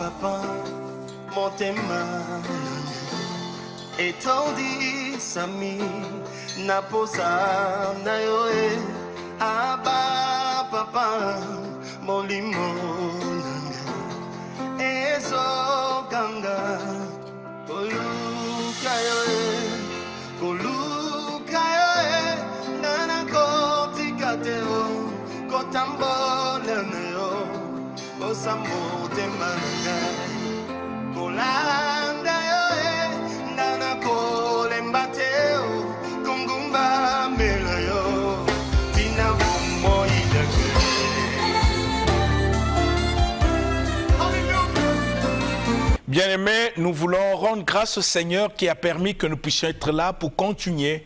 papa, mon tema. Etondi sami, naposa na yoe. Aba papa, mon limon. Eso ganga, koluka yoe, nana koti kateo, kotambo leneo, osamo te manga, kolanda yoe, nana kolembateo, kongumba melayo, tina bumo idake. Bien-aimés, nous voulons rendre grâce au Seigneur qui a permis que nous puissions être là pour continuer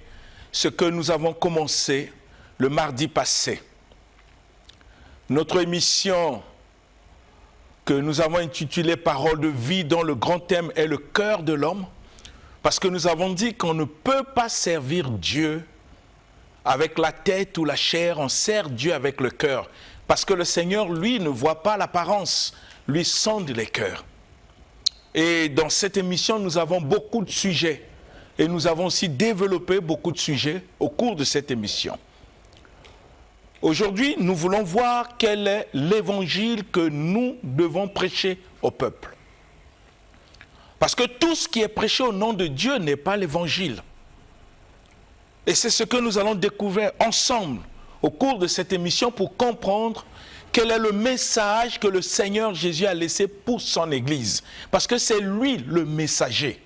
ce que nous avons commencé le mardi passé. Notre émission que nous avons intitulée « Parole de vie » dont le grand thème est le cœur de l'homme, parce que nous avons dit qu'on ne peut pas servir Dieu avec la tête ou la chair, on sert Dieu avec le cœur, parce que le Seigneur, lui, ne voit pas l'apparence, lui sonde les cœurs. Et dans cette émission, nous avons beaucoup de sujets. Et nous avons aussi développé beaucoup de sujets au cours de cette émission. Aujourd'hui, nous voulons voir quel est l'évangile que nous devons prêcher au peuple. Parce que tout ce qui est prêché au nom de Dieu n'est pas l'évangile. Et c'est ce que nous allons découvrir ensemble au cours de cette émission pour comprendre quel est le message que le Seigneur Jésus a laissé pour son Église. Parce que c'est lui le messager.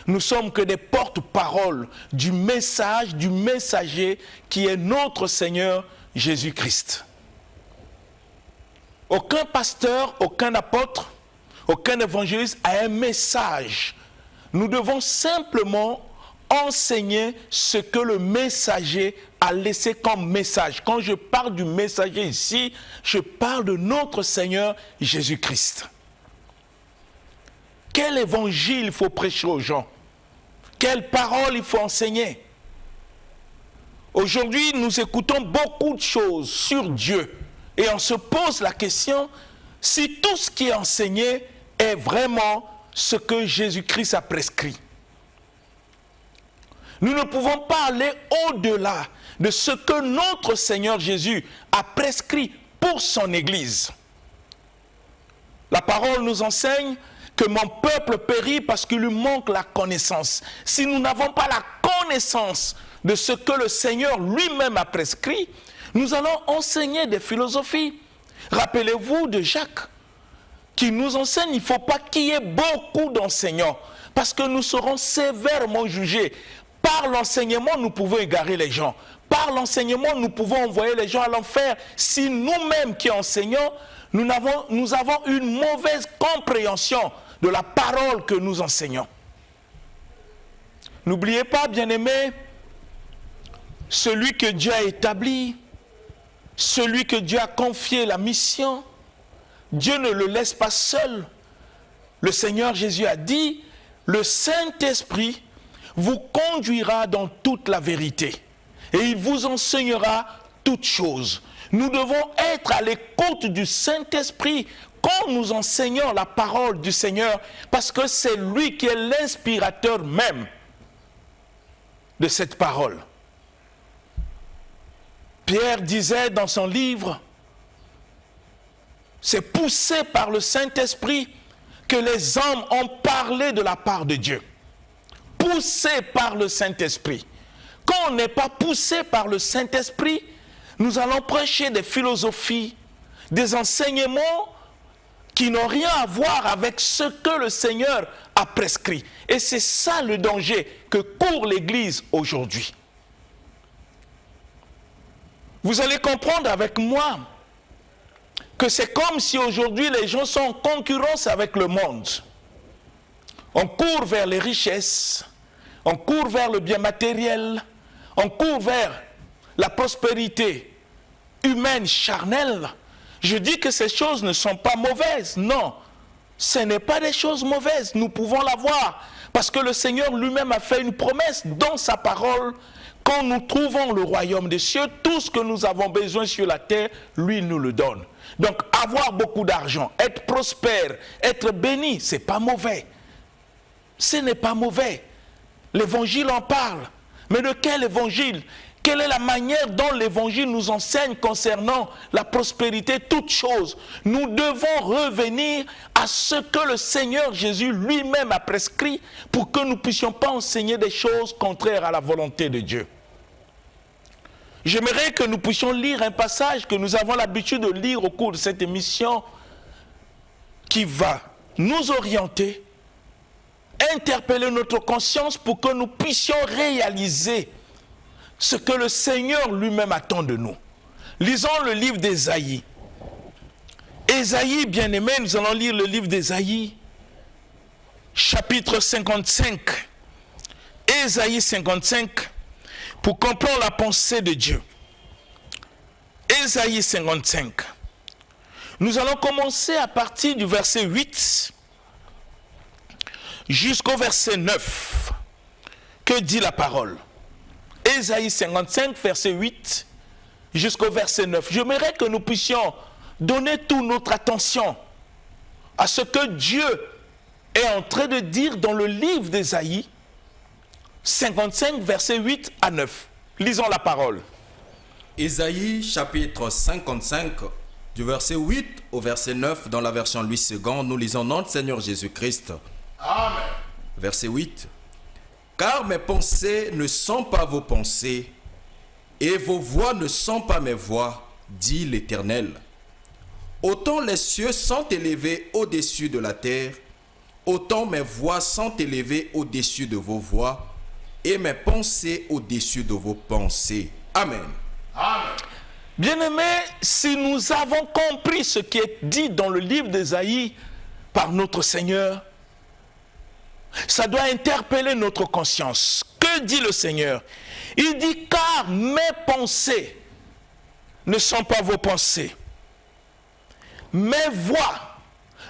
Nous sommes que des porte-paroles du message, du messager qui est notre Seigneur Jésus-Christ. Aucun pasteur, aucun apôtre, aucun évangéliste a un message. Nous devons simplement enseigner ce que le messager a laissé comme message. Quand je parle du messager ici, je parle de notre Seigneur Jésus-Christ. Quel évangile il faut prêcher aux gens? Quelle parole il faut enseigner? Aujourd'hui, nous écoutons beaucoup de choses sur Dieu et on se pose la question si tout ce qui est enseigné est vraiment ce que Jésus-Christ a prescrit. Nous ne pouvons pas aller au-delà de ce que notre Seigneur Jésus a prescrit pour son Église. La parole nous enseigne que mon peuple périt parce qu'il lui manque la connaissance. Si nous n'avons pas la connaissance de ce que le Seigneur lui-même a prescrit, nous allons enseigner des philosophies. Rappelez-vous de Jacques, qui nous enseigne, il ne faut pas qu'il y ait beaucoup d'enseignants, parce que nous serons sévèrement jugés. Par l'enseignement, nous pouvons égarer les gens. Par l'enseignement, nous pouvons envoyer les gens à l'enfer. Si nous-mêmes qui enseignons, nous avons une mauvaise compréhension de la parole que nous enseignons. N'oubliez pas, bien-aimés, celui que Dieu a établi, celui que Dieu a confié la mission, Dieu ne le laisse pas seul. Le Seigneur Jésus a dit, le Saint-Esprit vous conduira dans toute la vérité et il vous enseignera toutes choses. Nous devons être à l'écoute du Saint-Esprit quand nous enseignons la parole du Seigneur, parce que c'est lui qui est l'inspirateur même de cette parole. Pierre disait dans son livre, c'est poussé par le Saint-Esprit que les hommes ont parlé de la part de Dieu. Poussé par le Saint-Esprit. Quand on n'est pas poussé par le Saint-Esprit, nous allons prêcher des philosophies, des enseignements qui n'ont rien à voir avec ce que le Seigneur a prescrit. Et c'est ça le danger que court l'Église aujourd'hui. Vous allez comprendre avec moi que c'est comme si aujourd'hui les gens sont en concurrence avec le monde. On court vers les richesses, on court vers le bien matériel, on court vers la prospérité humaine, charnelle. Je dis que ces choses ne sont pas mauvaises. Non, ce n'est pas des choses mauvaises. Nous pouvons l'avoir parce que le Seigneur lui-même a fait une promesse dans sa parole. Quand nous trouvons le royaume des cieux, tout ce que nous avons besoin sur la terre, lui nous le donne. Donc avoir beaucoup d'argent, être prospère, être béni, ce n'est pas mauvais. Ce n'est pas mauvais. L'évangile en parle. Mais de quel évangile? Quelle est la manière dont l'évangile nous enseigne concernant la prospérité, toutes choses? Nous devons revenir à ce que le Seigneur Jésus lui-même a prescrit pour que nous ne puissions pas enseigner des choses contraires à la volonté de Dieu. J'aimerais que nous puissions lire un passage que nous avons l'habitude de lire au cours de cette émission qui va nous orienter, interpeller notre conscience pour que nous puissions réaliser ce que le Seigneur lui-même attend de nous. Lisons le livre d'Ésaïe. Ésaïe, bien-aimé, nous allons lire le livre d'Ésaïe, chapitre 55. Ésaïe 55, pour comprendre la pensée de Dieu. Ésaïe 55. Nous allons commencer à partir du verset 8 jusqu'au verset 9. Que dit la parole? Ésaïe 55, verset 8 jusqu'au verset 9. J'aimerais que nous puissions donner toute notre attention à ce que Dieu est en train de dire dans le livre d'Ésaïe 55, verset 8 à 9. Lisons la parole. Ésaïe chapitre 55, du verset 8 au verset 9, dans la version Louis II, nous lisons notre Seigneur Jésus-Christ. Amen. Verset 8. Car mes pensées ne sont pas vos pensées, et vos voix ne sont pas mes voix, dit l'Éternel. Autant les cieux sont élevés au-dessus de la terre, autant mes voix sont élevées au-dessus de vos voix, et mes pensées au-dessus de vos pensées. Amen. Amen. Bien-aimés, si nous avons compris ce qui est dit dans le livre d'Ésaïe par notre Seigneur, ça doit interpeller notre conscience. Que dit le Seigneur? Il dit, car mes pensées ne sont pas vos pensées. Mes voix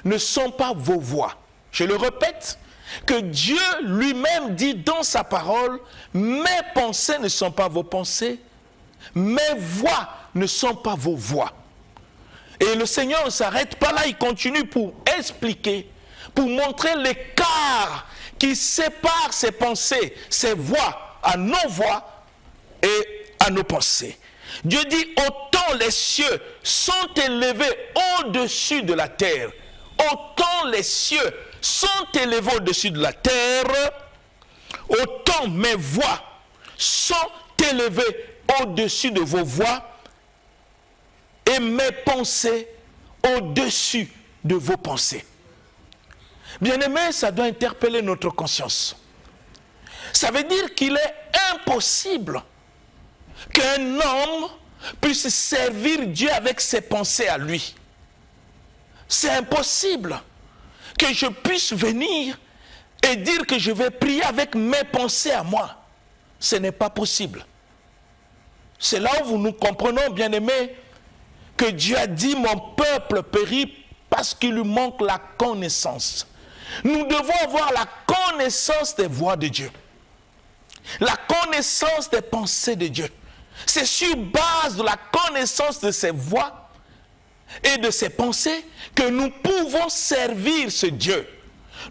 ne sont pas vos voix. Je le répète, que Dieu lui-même dit dans sa parole, mes pensées ne sont pas vos pensées, mes voix ne sont pas vos voix. Et le Seigneur ne s'arrête pas là, il continue pour expliquer, pour montrer l'écart qui sépare ses pensées, ses voix à nos voix et à nos pensées. Dieu dit, autant les cieux sont élevés au-dessus de la terre, autant les cieux sont élevés au-dessus de la terre, autant mes voix sont élevées au-dessus de vos voix et mes pensées au-dessus de vos pensées. Bien-aimé, ça doit interpeller notre conscience. Ça veut dire qu'il est impossible qu'un homme puisse servir Dieu avec ses pensées à lui. C'est impossible que je puisse venir et dire que je vais prier avec mes pensées à moi. Ce n'est pas possible. C'est là où nous comprenons, bien-aimés, que Dieu a dit, mon peuple périt parce qu'il lui manque la connaissance. Nous devons avoir la connaissance des voies de Dieu. La connaissance des pensées de Dieu. C'est sur base de la connaissance de ses voies et de ses pensées que nous pouvons servir ce Dieu.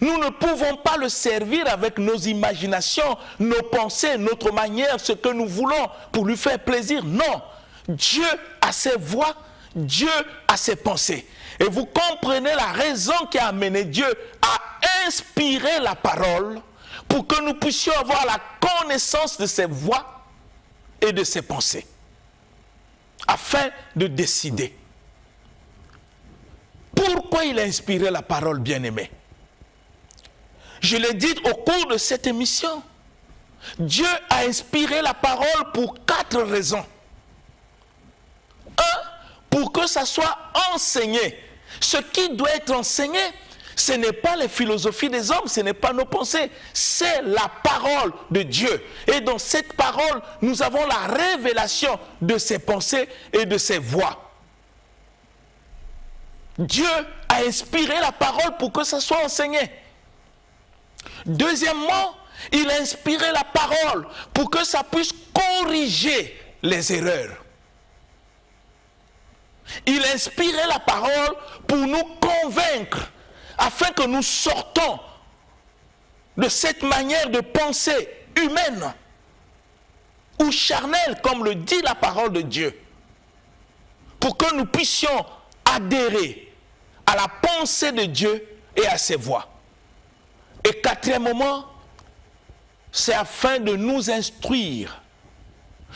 Nous ne pouvons pas le servir avec nos imaginations, nos pensées, notre manière, ce que nous voulons pour lui faire plaisir. Non, Dieu a ses voies, Dieu a ses pensées. Et vous comprenez la raison qui a amené Dieu à inspirer la parole pour que nous puissions avoir la connaissance de ses voies et de ses pensées, afin de décider. Pourquoi il a inspiré la parole, bien-aimé? Je l'ai dit au cours de cette émission. Dieu a inspiré la parole pour 4 raisons. 1, pour que ça soit enseigné. Ce qui doit être enseigné, ce n'est pas les philosophies des hommes, ce n'est pas nos pensées, c'est la parole de Dieu. Et dans cette parole, nous avons la révélation de ses pensées et de ses voies. Dieu a inspiré la parole pour que ça soit enseigné. Deuxièmement, il a inspiré la parole pour que ça puisse corriger les erreurs. Il inspirait la parole pour nous convaincre, afin que nous sortons de cette manière de penser humaine ou charnelle, comme le dit la parole de Dieu, pour que nous puissions adhérer à la pensée de Dieu et à ses voies. Et quatrièmement, c'est afin de nous instruire.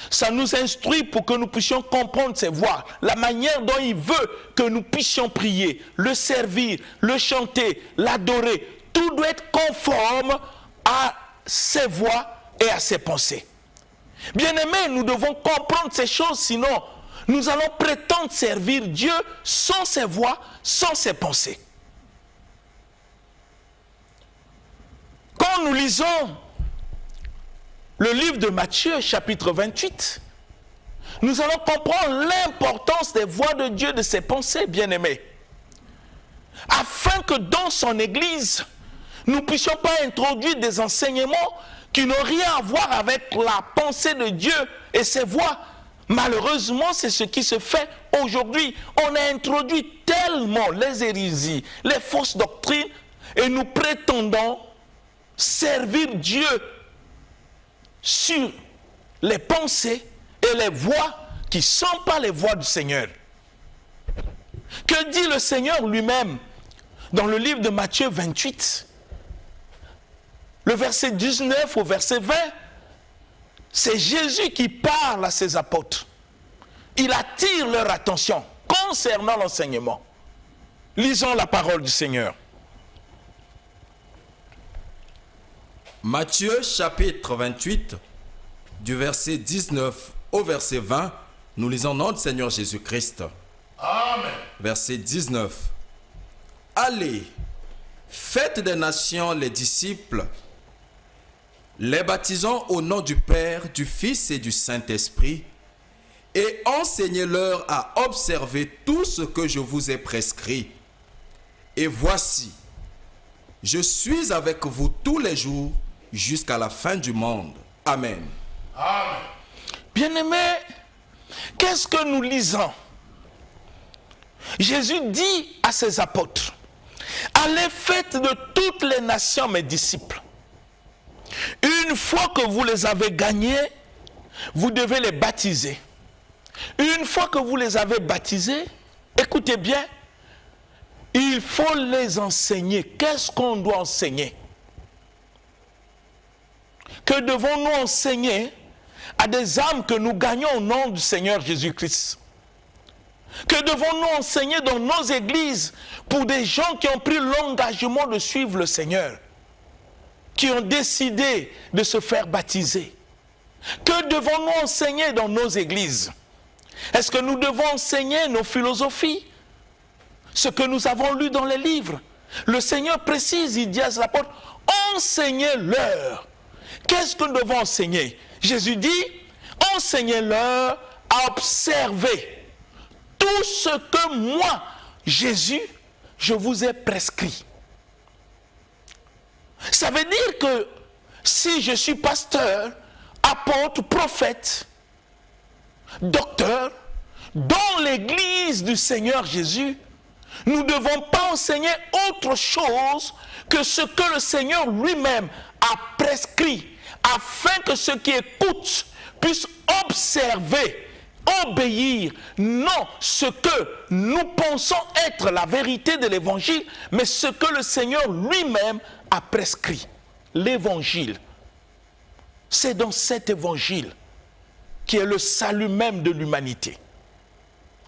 Ça nous instruit pour que nous puissions comprendre ses voies, la manière dont il veut que nous puissions prier, le servir, le chanter, l'adorer. Tout doit être conforme à ses voies et à ses pensées. Bien-aimés, nous devons comprendre ces choses, sinon nous allons prétendre servir Dieu sans ses voies, sans ses pensées. Quand nous lisons le livre de Matthieu, chapitre 28, nous allons comprendre l'importance des voies de Dieu, de ses pensées, bien-aimés. Afin que dans son Église, nous ne puissions pas introduire des enseignements qui n'ont rien à voir avec la pensée de Dieu et ses voies. Malheureusement, c'est ce qui se fait aujourd'hui. On a introduit tellement les hérésies, les fausses doctrines, et nous prétendons servir Dieu sur les pensées et les voies qui ne sont pas les voies du Seigneur. Que dit le Seigneur lui-même dans le livre de Matthieu 28, le verset 19 au verset 20? C'est Jésus qui parle à ses apôtres. Il attire leur attention concernant l'enseignement. Lisons la parole du Seigneur. Matthieu chapitre 28, du verset 19 au verset 20, nous lisons notre Seigneur Jésus-Christ. Amen. Verset 19. Allez, faites des nations les disciples, les baptisons au nom du Père, du Fils et du Saint-Esprit, et enseignez-leur à observer tout ce que je vous ai prescrit. Et voici, je suis avec vous tous les jours jusqu'à la fin du monde. Amen. Amen. Bien-aimés, qu'est-ce que nous lisons? Jésus dit à ses apôtres, allez, faites de toutes les nations mes disciples. Une fois que vous les avez gagnés, vous devez les baptiser. Une fois que vous les avez baptisés, écoutez bien, il faut les enseigner. Qu'est-ce qu'on doit enseigner? Que devons-nous enseigner à des âmes que nous gagnons au nom du Seigneur Jésus-Christ? Que devons-nous enseigner dans nos églises pour des gens qui ont pris l'engagement de suivre le Seigneur, qui ont décidé de se faire baptiser? Que devons-nous enseigner dans nos églises? Est-ce que nous devons enseigner nos philosophies? Ce que nous avons lu dans les livres. Le Seigneur précise, il dit à ses apôtres, enseignez-leur. Qu'est-ce que nous devons enseigner? Jésus dit, enseignez-leur à observer tout ce que moi, Jésus, je vous ai prescrit. Ça veut dire que si je suis pasteur, apôtre, prophète, docteur, dans l'église du Seigneur Jésus, nous ne devons pas enseigner autre chose que ce que le Seigneur lui-même a prescrit, afin que ceux qui écoutent puissent observer, obéir, non ce que nous pensons être la vérité de l'évangile, mais ce que le Seigneur lui-même a prescrit. L'évangile, c'est dans cet évangile qui est le salut même de l'humanité.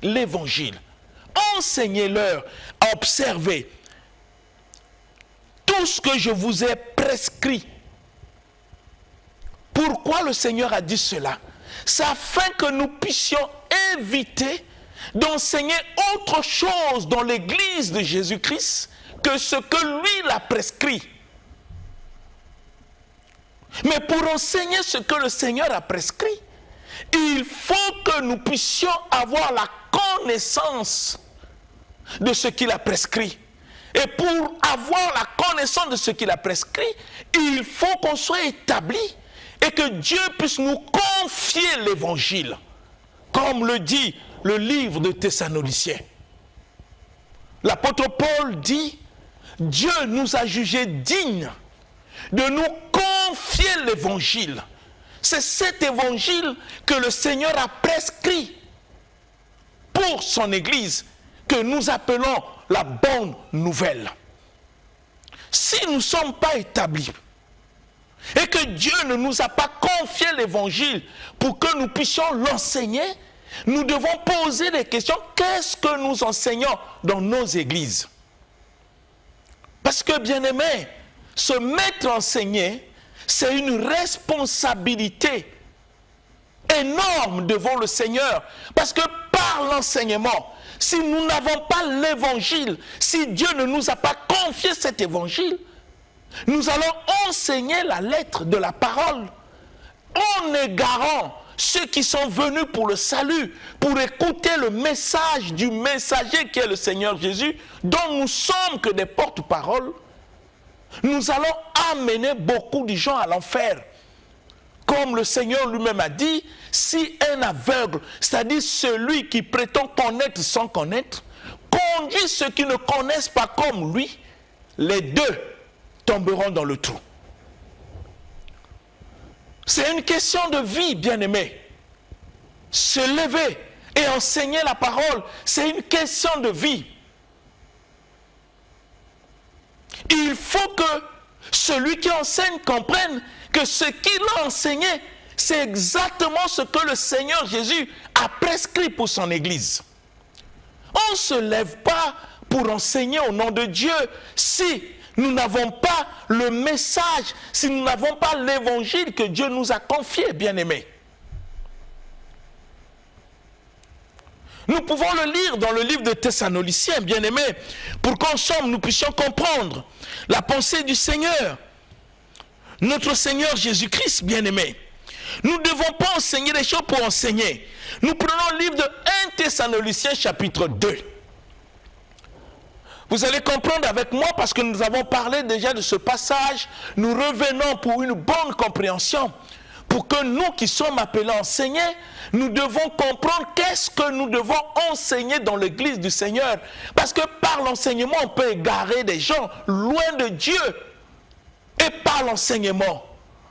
L'évangile. Enseignez-leur à observer tout ce que je vous ai prescrit. Pourquoi le Seigneur a dit cela? C'est afin que nous puissions éviter d'enseigner autre chose dans l'église de Jésus-Christ que ce que lui l'a prescrit. Mais pour enseigner ce que le Seigneur a prescrit, il faut que nous puissions avoir la connaissance de ce qu'il a prescrit. Et pour avoir la connaissance de ce qu'il a prescrit, il faut qu'on soit établi et que Dieu puisse nous confier l'évangile. Comme le dit le livre de Thessaloniciens. L'apôtre Paul dit, Dieu nous a jugés dignes de nous confier l'évangile. C'est cet évangile que le Seigneur a prescrit pour son Église, que nous appelons la bonne nouvelle. Si nous ne sommes pas établis et que Dieu ne nous a pas confié l'évangile pour que nous puissions l'enseigner, nous devons poser des questions. Qu'est-ce que nous enseignons dans nos églises? Parce que, bien-aimés, se mettre à enseigner, c'est une responsabilité énorme devant le Seigneur. Parce que par l'enseignement, si nous n'avons pas l'évangile, si Dieu ne nous a pas confié cet évangile, nous allons enseigner la lettre de la parole en égarant ceux qui sont venus pour le salut, pour écouter le message du messager qui est le Seigneur Jésus, dont nous sommes que des porte-paroles. Nous allons amener beaucoup de gens à l'enfer. Comme le Seigneur lui-même a dit, si un aveugle, c'est-à-dire celui qui prétend connaître sans connaître, conduit ceux qui ne connaissent pas comme lui, les deux tomberont dans le trou. C'est une question de vie, bien-aimé. Se lever et enseigner la parole, c'est une question de vie. Il faut que celui qui enseigne comprenne que ce qu'il a enseigné, c'est exactement ce que le Seigneur Jésus a prescrit pour son Église. On ne se lève pas pour enseigner au nom de Dieu si nous n'avons pas le message, si nous n'avons pas l'évangile que Dieu nous a confié, bien-aimés. Nous pouvons le lire dans le livre de Thessaloniciens, bien-aimés, pour qu'ensemble nous puissions comprendre la pensée du Seigneur. Notre Seigneur Jésus-Christ, bien-aimé. Nous ne devons pas enseigner des choses pour enseigner. Nous prenons le livre de 1 Thessaloniciens chapitre 2. Vous allez comprendre avec moi parce que nous avons parlé déjà de ce passage. Nous revenons pour une bonne compréhension. Pour que nous qui sommes appelés à enseigner, nous devons comprendre qu'est-ce que nous devons enseigner dans l'église du Seigneur. Parce que par l'enseignement, on peut égarer des gens loin de Dieu. Et par l'enseignement,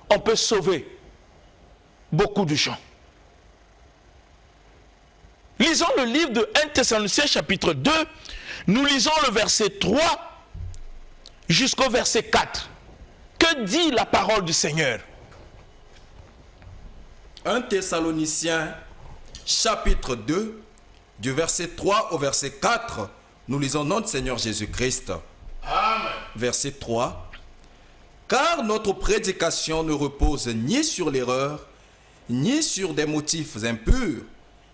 on peut sauver beaucoup de gens. Lisons le livre de 1 Thessaloniciens chapitre 2. Nous lisons le verset 3 jusqu'au verset 4. Que dit la parole du Seigneur? 1 Thessaloniciens chapitre 2, du verset 3 au verset 4, nous lisons notre Seigneur Jésus-Christ. Amen. Verset 3. Car notre prédication ne repose ni sur l'erreur, ni sur des motifs impurs,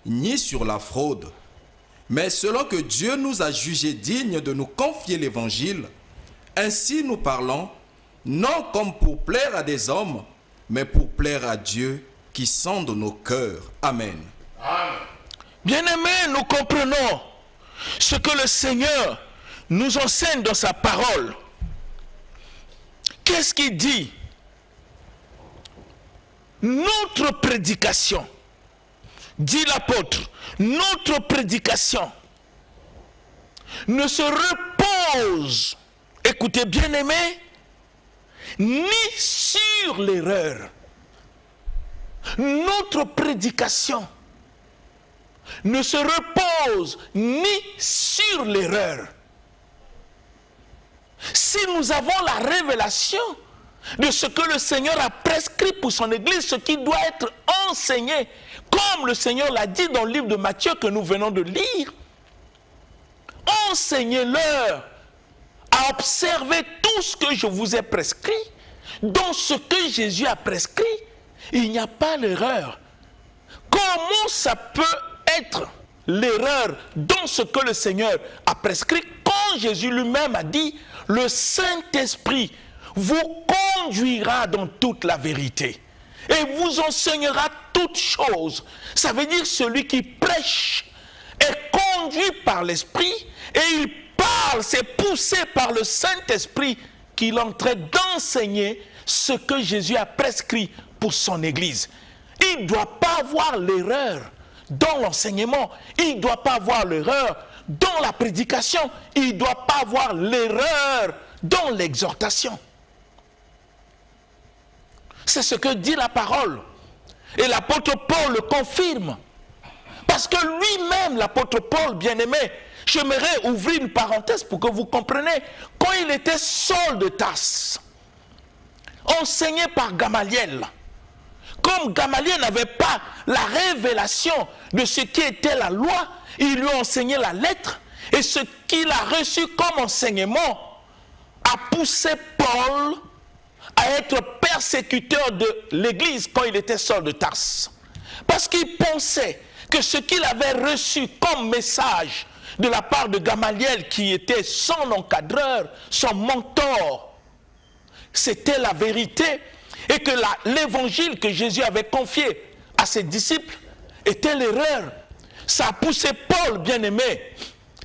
ni sur la fraude. Mais selon que Dieu nous a jugés dignes de nous confier l'évangile, ainsi nous parlons, non comme pour plaire à des hommes, mais pour plaire à Dieu qui sonde nos cœurs. Amen. Amen. Bien-aimés, nous comprenons ce que le Seigneur nous enseigne dans sa parole. Qu'est-ce qu'il dit? Notre prédication, dit l'apôtre, notre prédication ne se repose, écoutez bien aimés, ni sur l'erreur. Notre prédication ne se repose ni sur l'erreur. Si nous avons la révélation de ce que le Seigneur a prescrit pour son Église, ce qui doit être enseigné, comme le Seigneur l'a dit dans le livre de Matthieu que nous venons de lire, enseignez-leur à observer tout ce que je vous ai prescrit. Dans ce que Jésus a prescrit, il n'y a pas l'erreur. Comment ça peut être l'erreur dans ce que le Seigneur a prescrit quand Jésus lui-même a dit « Le Saint-Esprit vous conduira dans toute la vérité et vous enseignera toutes choses. » Ça veut dire celui qui prêche est conduit par l'Esprit et il parle, c'est poussé par le Saint-Esprit qu'il est en train d'enseigner ce que Jésus a prescrit pour son Église. Il ne doit pas avoir l'erreur dans l'enseignement. Il ne doit pas avoir l'erreur dans la prédication. Il ne doit pas avoir l'erreur dans l'exhortation. C'est ce que dit la parole. Et l'apôtre Paul le confirme. Parce que lui-même, l'apôtre Paul, bien-aimé, j'aimerais ouvrir une parenthèse pour que vous compreniez, quand il était Saul de Tarse, enseigné par Gamaliel, comme Gamaliel n'avait pas la révélation de ce qui était la loi, il lui a enseigné la lettre, et ce qu'il a reçu comme enseignement a poussé Paul à être persécuteur de l'Église quand il était Saul de Tarse. Parce qu'il pensait que ce qu'il avait reçu comme message de la part de Gamaliel, qui était son encadreur, son mentor, c'était la vérité, et que l'évangile que Jésus avait confié à ses disciples était l'erreur. Ça a poussé Paul, bien-aimé,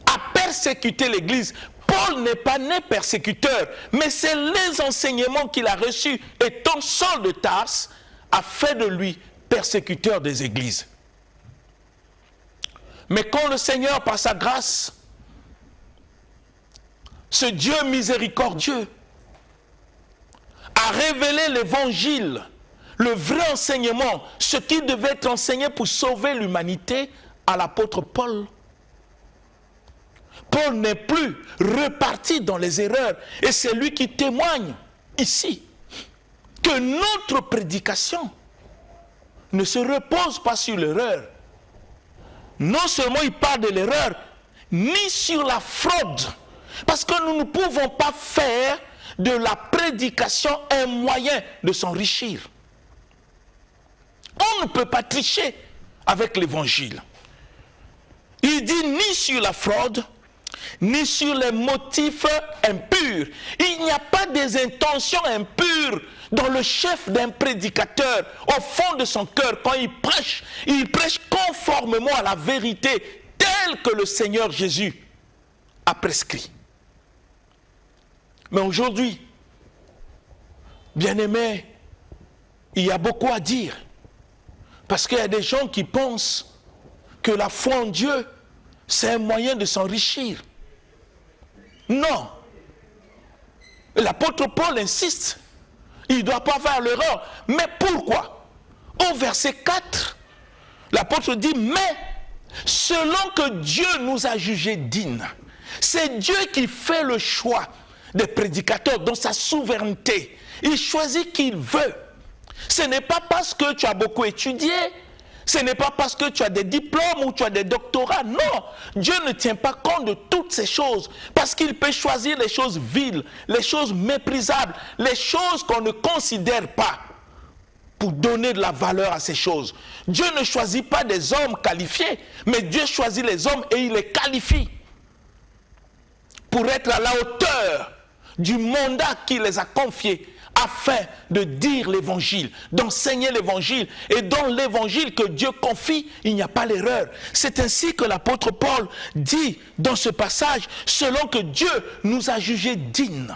à persécuter l'Église. Paul n'est pas né persécuteur, mais c'est les enseignements qu'il a reçus, étant Saul de Tarse, a fait de lui persécuteur des églises. Mais quand le Seigneur, par sa grâce, ce Dieu miséricordieux, a révélé l'évangile, le vrai enseignement, ce qui devait être enseigné pour sauver l'humanité à l'apôtre Paul. Paul n'est plus reparti dans les erreurs, et c'est lui qui témoigne ici que notre prédication ne se repose pas sur l'erreur. Non seulement il parle de l'erreur, ni sur la fraude, parce que nous ne pouvons pas faire de la prédication un moyen de s'enrichir. On ne peut pas tricher avec l'évangile. Il dit ni sur la fraude, ni sur les motifs impurs. Il n'y a pas des intentions impures dans le chef d'un prédicateur. Au fond de son cœur, quand il prêche conformément à la vérité telle que le Seigneur Jésus a prescrit. Mais aujourd'hui, bien-aimés, il y a beaucoup à dire. Parce qu'il y a des gens qui pensent que la foi en Dieu, c'est un moyen de s'enrichir. Non. L'apôtre Paul insiste. Il ne doit pas faire l'erreur. Mais pourquoi? Au verset 4, l'apôtre dit, mais selon que Dieu nous a jugés dignes, c'est Dieu qui fait le choix des prédicateurs dans sa souveraineté. Il choisit qui il veut. Ce n'est pas parce que tu as beaucoup étudié, ce n'est pas parce que tu as des diplômes ou tu as des doctorats. Non, Dieu ne tient pas compte de toutes ces choses parce qu'il peut choisir les choses viles, les choses méprisables, les choses qu'on ne considère pas pour donner de la valeur à ces choses. Dieu ne choisit pas des hommes qualifiés, mais Dieu choisit les hommes et il les qualifie pour être à la hauteur du mandat qu'il les a confiés afin de dire l'évangile, d'enseigner l'évangile. Et dans l'évangile que Dieu confie, il n'y a pas l'erreur. C'est ainsi que l'apôtre Paul dit dans ce passage, selon que Dieu nous a jugés dignes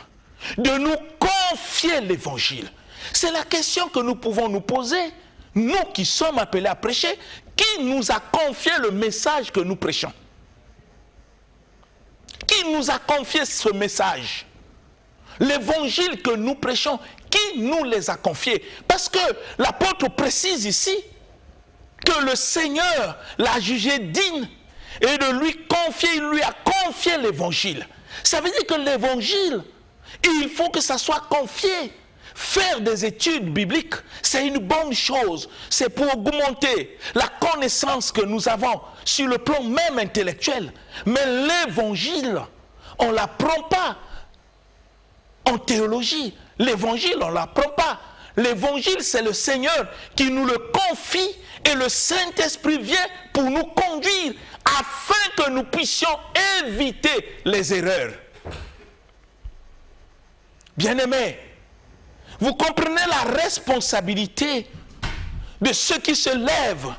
de nous confier l'évangile. C'est la question que nous pouvons nous poser, nous qui sommes appelés à prêcher. Qui nous a confié le message que nous prêchons? Qui nous a confié ce message? L'évangile que nous prêchons, qui nous les a confiés? Parce que l'apôtre précise ici que le Seigneur l'a jugé digne et de lui confier, il lui a confié l'évangile. Ça veut dire que l'évangile, il faut que ça soit confié. Faire des études bibliques, c'est une bonne chose. C'est pour augmenter la connaissance que nous avons sur le plan même intellectuel. Mais l'évangile, on ne l'apprend pas en théologie. L'évangile, on ne l'apprend pas. L'évangile, c'est le Seigneur qui nous le confie et le Saint-Esprit vient pour nous conduire afin que nous puissions éviter les erreurs. Bien-aimés, vous comprenez la responsabilité de ceux qui se lèvent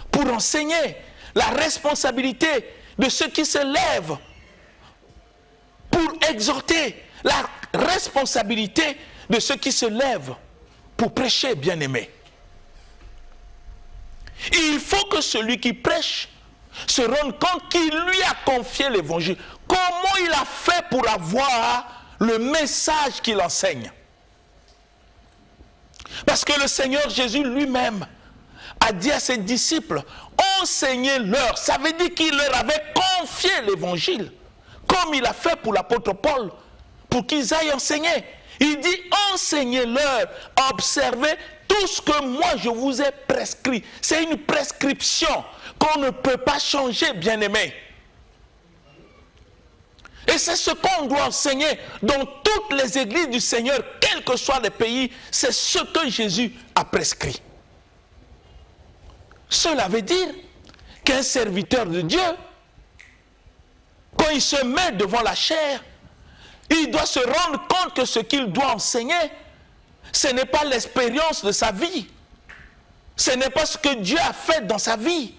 pour enseigner, la responsabilité de ceux qui se lèvent pour exhorter, la responsabilité de ceux qui se lèvent pour prêcher, bien-aimés. Il faut que celui qui prêche se rende compte qu'il lui a confié l'évangile. Comment il a fait pour avoir le message qu'il enseigne? Parce que le Seigneur Jésus lui-même a dit à ses disciples, enseignez-leur. Ça veut dire qu'il leur avait confié l'évangile, comme il a fait pour l'apôtre Paul, pour qu'ils aillent enseigner. Il dit, enseignez-leur, observez tout ce que moi je vous ai prescrit. C'est une prescription qu'on ne peut pas changer, bien-aimés. Et c'est ce qu'on doit enseigner dans toutes les églises du Seigneur, quels que soient les pays. C'est ce que Jésus a prescrit. Cela veut dire qu'un serviteur de Dieu, quand il se met devant la chair, il doit se rendre compte que ce qu'il doit enseigner, ce n'est pas l'expérience de sa vie. Ce n'est pas ce que Dieu a fait dans sa vie.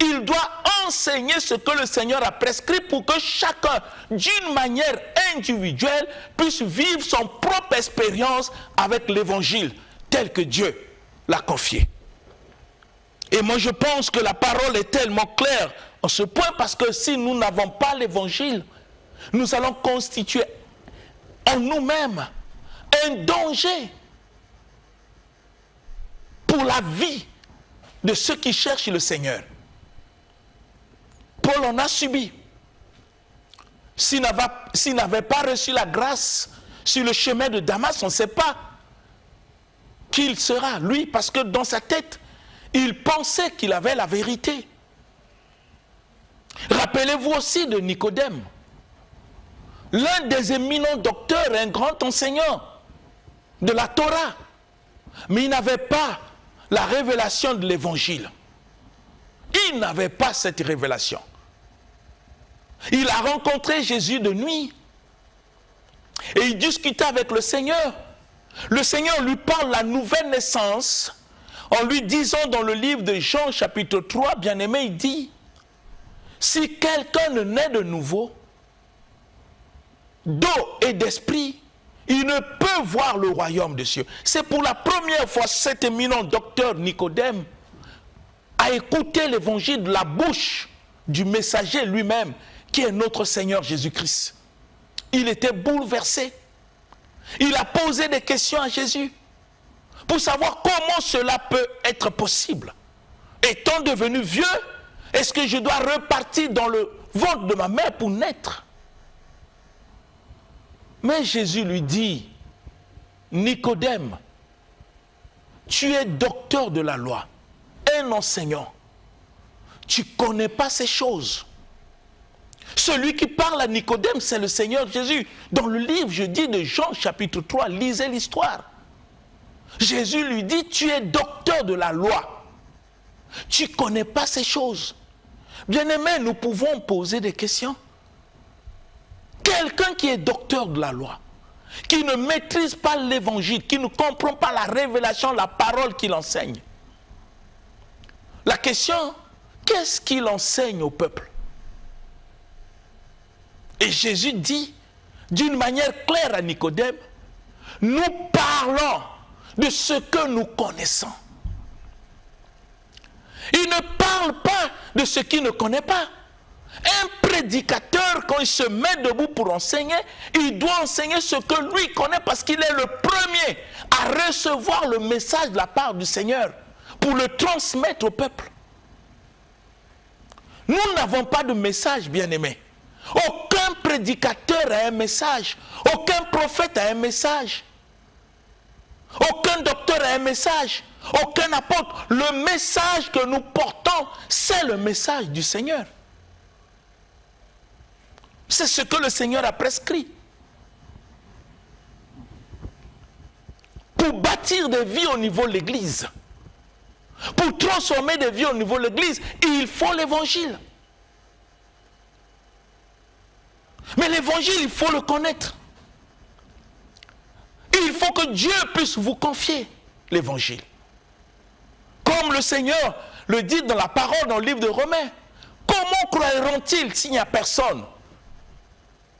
Il doit enseigner ce que le Seigneur a prescrit pour que chacun, d'une manière individuelle, puisse vivre son propre expérience avec l'évangile tel que Dieu l'a confié. Et moi je pense que la parole est tellement claire en ce point, parce que si nous n'avons pas l'évangile, nous allons constituer en nous-mêmes un danger pour la vie de ceux qui cherchent le Seigneur. Paul en a subi. S'il n'avait pas reçu la grâce sur le chemin de Damas, on ne sait pas qui il sera, lui, parce que dans sa tête, il pensait qu'il avait la vérité. Rappelez-vous aussi de Nicodème, l'un des éminents docteurs, un grand enseignant de la Torah, mais il n'avait pas la révélation de l'évangile. Il n'avait pas cette révélation. Il a rencontré Jésus de nuit et il discutait avec le Seigneur. Le Seigneur lui parle de la nouvelle naissance en lui disant dans le livre de Jean chapitre 3, bien-aimé, il dit, si quelqu'un ne naît de nouveau, d'eau et d'esprit, il ne peut voir le royaume des cieux. C'est pour la première fois cet éminent docteur Nicodème a écouté l'évangile de la bouche du messager lui-même, qui est notre Seigneur Jésus-Christ. Il était bouleversé. Il a posé des questions à Jésus pour savoir comment cela peut être possible. Étant devenu vieux, est-ce que je dois repartir dans le ventre de ma mère pour naître? Mais Jésus lui dit, Nicodème, tu es docteur de la loi, un enseignant. Tu ne connais pas ces choses. Celui qui parle à Nicodème, c'est le Seigneur Jésus. Dans le livre, je dis de Jean chapitre 3, lisez l'histoire. Jésus lui dit, tu es docteur de la loi. Tu ne connais pas ces choses. Bien-aimés, nous pouvons poser des questions. Quelqu'un qui est docteur de la loi, qui ne maîtrise pas l'évangile, qui ne comprend pas la révélation, la parole qu'il enseigne. La question, qu'est-ce qu'il enseigne au peuple? Et Jésus dit, d'une manière claire à Nicodème, nous parlons de ce que nous connaissons. Il ne parle pas de ce qu'il ne connaît pas. Un prédicateur, quand il se met debout pour enseigner, il doit enseigner ce que lui connaît, parce qu'il est le premier à recevoir le message de la part du Seigneur pour le transmettre au peuple. Nous n'avons pas de message, bien-aimés. Aucun prédicateur a un message. Aucun prophète a un message. Aucun docteur a un message. Aucun apôtre. Le message que nous portons, c'est le message du Seigneur. C'est ce que le Seigneur a prescrit. Pour bâtir des vies au niveau de l'Église, pour transformer des vies au niveau de l'Église, il faut l'Évangile. Mais l'Évangile, il faut le connaître. Il faut que Dieu puisse vous confier l'Évangile. Comme le Seigneur le dit dans la parole, dans le livre de Romains. Comment croiront-ils s'il n'y a personne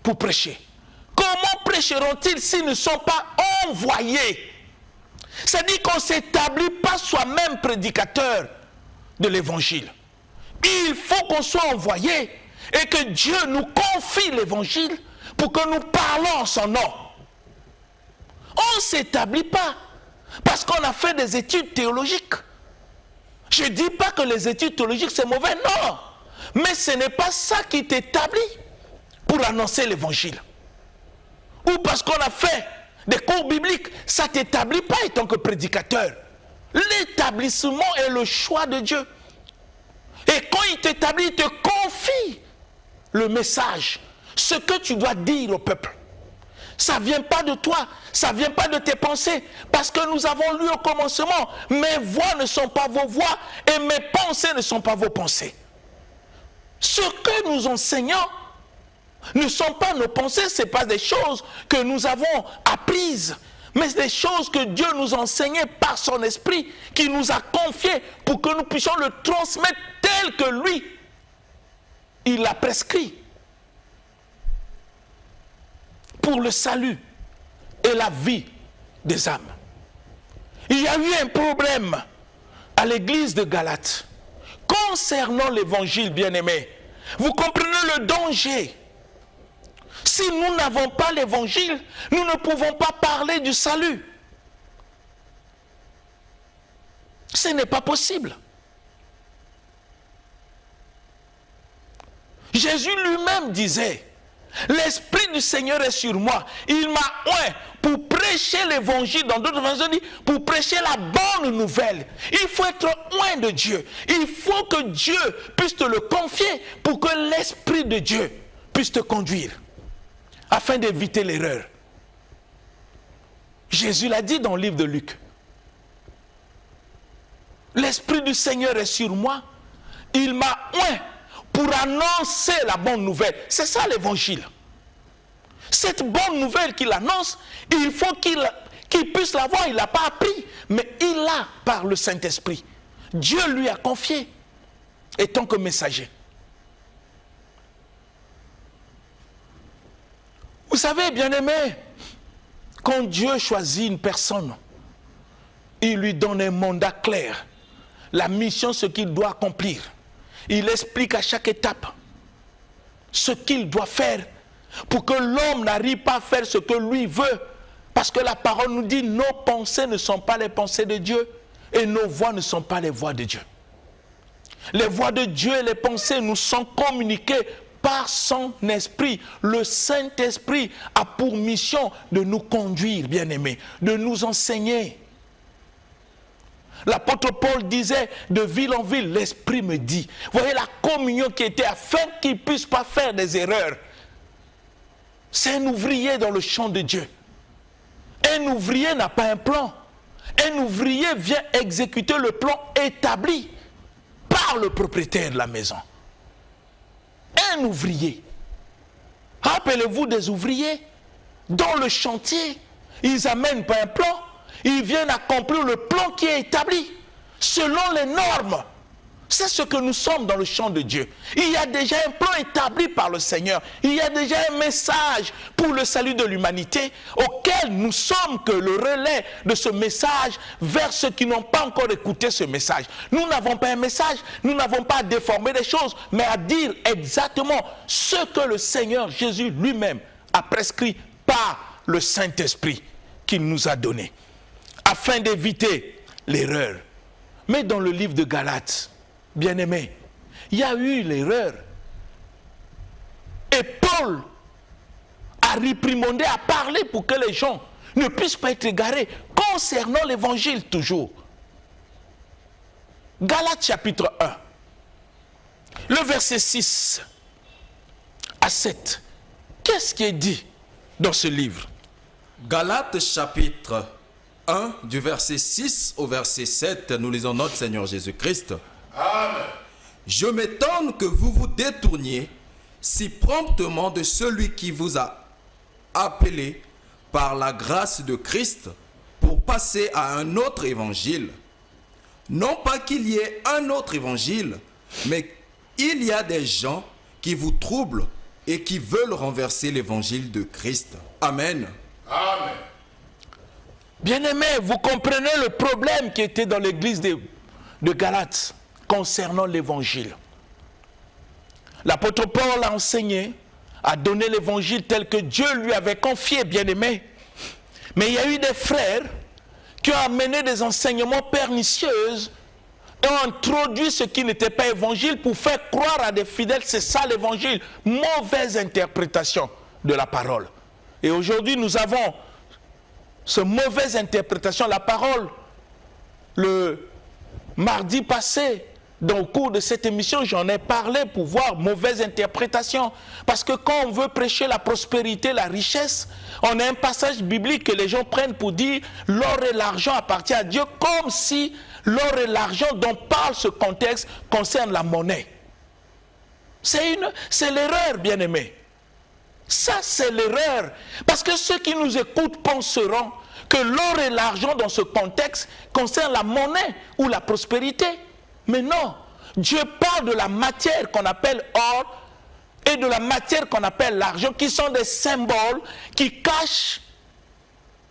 pour prêcher? Comment prêcheront-ils s'ils ne sont pas envoyés? C'est-à-dire qu'on ne s'établit pas soi-même prédicateur de l'évangile. Il faut qu'on soit envoyé et que Dieu nous confie l'évangile pour que nous parlons en son nom. On ne s'établit pas parce qu'on a fait des études théologiques. Je ne dis pas que les études théologiques c'est mauvais, non. Mais ce n'est pas ça qui t'établit pour annoncer l'évangile. Ou parce qu'on a fait des cours bibliques, ça ne t'établit pas en tant que prédicateur. L'établissement est le choix de Dieu. Et quand il t'établit, il te confie le message, ce que tu dois dire au peuple. Ça ne vient pas de toi, ça ne vient pas de tes pensées. Parce que nous avons lu au commencement, mes voix ne sont pas vos voix et mes pensées ne sont pas vos pensées. Ce que nous enseignons ne sont pas nos pensées, ce n'est pas des choses que nous avons apprises, mais c'est des choses que Dieu nous a enseignées par son esprit, qui nous a confiées pour que nous puissions le transmettre tel que lui, il l'a prescrit. Pour le salut et la vie des âmes. Il y a eu un problème à l'église de Galate concernant l'évangile, bien-aimé. Vous comprenez le danger. Si nous n'avons pas l'évangile, nous ne pouvons pas parler du salut. Ce n'est pas possible. Jésus lui-même disait, l'Esprit du Seigneur est sur moi. Il m'a oint pour prêcher l'évangile. Dans d'autres versions, il dit pour prêcher la bonne nouvelle. Il faut être oint de Dieu. Il faut que Dieu puisse te le confier pour que l'Esprit de Dieu puisse te conduire afin d'éviter l'erreur. Jésus l'a dit dans le livre de Luc. L'Esprit du Seigneur est sur moi. Il m'a oint pour annoncer la bonne nouvelle. C'est ça l'évangile. Cette bonne nouvelle qu'il annonce, il faut qu'il puisse l'avoir. Il ne l'a pas appris, mais il l'a par le Saint-Esprit. Dieu lui a confié, étant que messager. Vous savez, bien-aimés, quand Dieu choisit une personne, il lui donne un mandat clair, la mission, ce qu'il doit accomplir. Il explique à chaque étape ce qu'il doit faire pour que l'homme n'arrive pas à faire ce que lui veut. Parce que la parole nous dit, nos pensées ne sont pas les pensées de Dieu et nos voix ne sont pas les voix de Dieu. Les voix de Dieu et les pensées nous sont communiquées par son esprit. Le Saint-Esprit a pour mission de nous conduire, bien-aimés, de nous enseigner. L'apôtre Paul disait, de ville en ville, l'Esprit me dit. Vous voyez la communion qui était afin qu'il ne puisse pas faire des erreurs. C'est un ouvrier dans le champ de Dieu. Un ouvrier n'a pas un plan. Un ouvrier vient exécuter le plan établi par le propriétaire de la maison. Un ouvrier. Rappelez-vous des ouvriers dans le chantier. Ils n'amènent pas un plan. Ils viennent accomplir le plan qui est établi selon les normes. C'est ce que nous sommes dans le champ de Dieu. Il y a déjà un plan établi par le Seigneur. Il y a déjà un message pour le salut de l'humanité auquel nous sommes que le relais de ce message vers ceux qui n'ont pas encore écouté ce message. Nous n'avons pas un message, nous n'avons pas à déformer les choses, mais à dire exactement ce que le Seigneur Jésus lui-même a prescrit par le Saint-Esprit qu'il nous a donné, afin d'éviter l'erreur. Mais dans le livre de Galates, bien-aimés, il y a eu l'erreur. Et Paul a réprimandé, a parlé pour que les gens ne puissent pas être égarés concernant l'évangile toujours. Galates chapitre 1, le verset 6 à 7. Qu'est-ce qui est dit dans ce livre? Galates chapitre 1, du verset 6 au verset 7, nous lisons notre Seigneur Jésus-Christ. Amen. Je m'étonne que vous vous détourniez si promptement de celui qui vous a appelé par la grâce de Christ pour passer à un autre évangile. Non pas qu'il y ait un autre évangile, mais il y a des gens qui vous troublent et qui veulent renverser l'évangile de Christ. Amen. Amen. Bien-aimés, vous comprenez le problème qui était dans l'église de Galates concernant l'évangile. L'apôtre Paul a enseigné, a donné l'évangile tel que Dieu lui avait confié, bien-aimé. Mais il y a eu des frères qui ont amené des enseignements pernicieux et ont introduit ce qui n'était pas évangile pour faire croire à des fidèles, c'est ça l'évangile. Mauvaise interprétation de la parole. Et aujourd'hui, nous avons cette mauvaise interprétation de la parole. Le mardi passé, dans le cours de cette émission, j'en ai parlé pour voir mauvaise interprétation. Parce que quand on veut prêcher la prospérité, la richesse, on a un passage biblique que les gens prennent pour dire l'or et l'argent appartiennent à Dieu, comme si l'or et l'argent dont parle ce contexte concerne la monnaie. C'est l'erreur, bien-aimé. Ça, c'est l'erreur. Parce que ceux qui nous écoutent penseront que l'or et l'argent dans ce contexte concernent la monnaie ou la prospérité. Mais non, Dieu parle de la matière qu'on appelle or et de la matière qu'on appelle l'argent, qui sont des symboles qui cachent,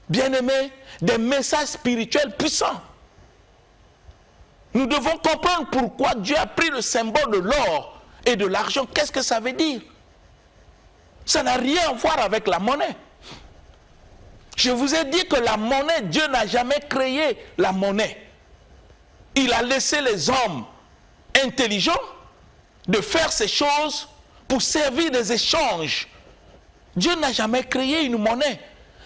bien-aimés, des messages spirituels puissants. Nous devons comprendre pourquoi Dieu a pris le symbole de l'or et de l'argent. Qu'est-ce que ça veut dire? Ça n'a rien à voir avec la monnaie. Je vous ai dit que la monnaie, Dieu n'a jamais créé la monnaie. Il a laissé les hommes intelligents de faire ces choses pour servir des échanges. Dieu n'a jamais créé une monnaie.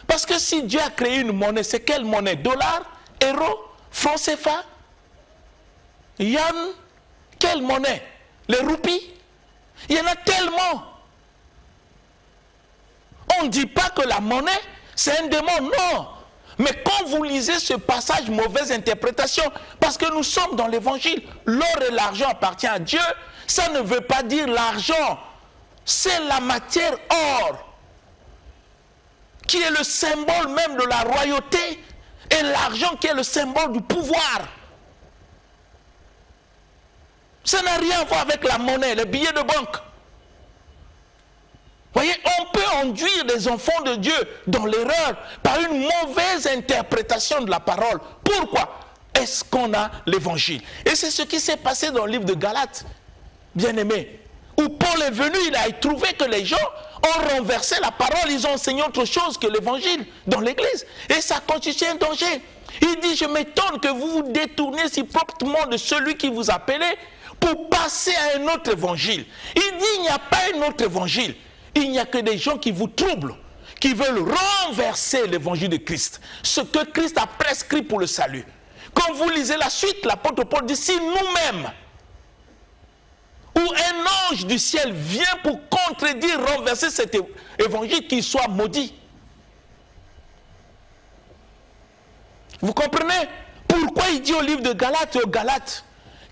Parce que si Dieu a créé une monnaie, c'est quelle monnaie? Dollar, euro, franc CFA, yuan, quelle monnaie? Les roupies? Il y en a tellement. On ne dit pas que la monnaie, c'est un démon, non. Mais quand vous lisez ce passage, mauvaise interprétation, parce que nous sommes dans l'évangile, l'or et l'argent appartiennent à Dieu, ça ne veut pas dire l'argent, c'est la matière or, qui est le symbole même de la royauté, et l'argent qui est le symbole du pouvoir. Ça n'a rien à voir avec la monnaie, les billets de banque. Voyez, on peut induire des enfants de Dieu dans l'erreur par une mauvaise interprétation de la parole. Pourquoi est-ce qu'on a l'évangile? Et c'est ce qui s'est passé dans le livre de Galates, bien-aimé, où Paul est venu, il a trouvé que les gens ont renversé la parole, ils ont enseigné autre chose que l'évangile dans l'église. Et ça constitue un danger. Il dit, je m'étonne que vous vous détourniez si promptement de celui qui vous appelait pour passer à un autre évangile. Il dit, il n'y a pas un autre évangile. Il n'y a que des gens qui vous troublent, qui veulent renverser l'évangile de Christ, ce que Christ a prescrit pour le salut. Quand vous lisez la suite, l'apôtre Paul dit, si nous-mêmes, ou un ange du ciel vient pour contredire, renverser cet évangile, qu'il soit maudit. Vous comprenez pourquoi il dit au livre de Galates et aux Galates,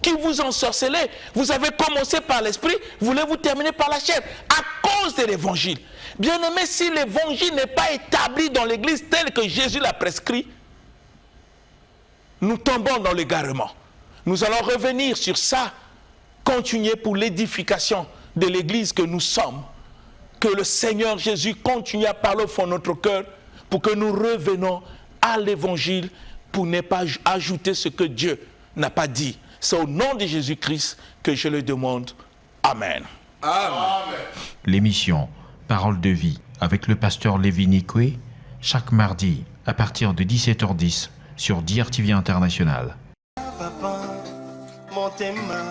qui vous ensorcelez, vous avez commencé par l'esprit, voulez-vous terminer par la chair, à cause de l'évangile. Bien aimé, si l'évangile n'est pas établi dans l'église tel que Jésus l'a prescrit, nous tombons dans l'égarement. Nous allons revenir sur ça, continuer pour l'édification de l'église que nous sommes. Que le Seigneur Jésus continue à parler au fond de notre cœur pour que nous revenons à l'évangile pour ne pas ajouter ce que Dieu n'a pas dit. C'est au nom de Jésus-Christ que je le demande. Amen. Amen. L'émission Parole de vie avec le pasteur Lévi Nikwe, chaque mardi à partir de 17h10 sur DRTV International. Papa, motema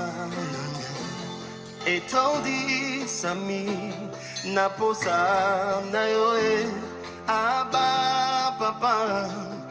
etondi sami naposa na yoe aba papa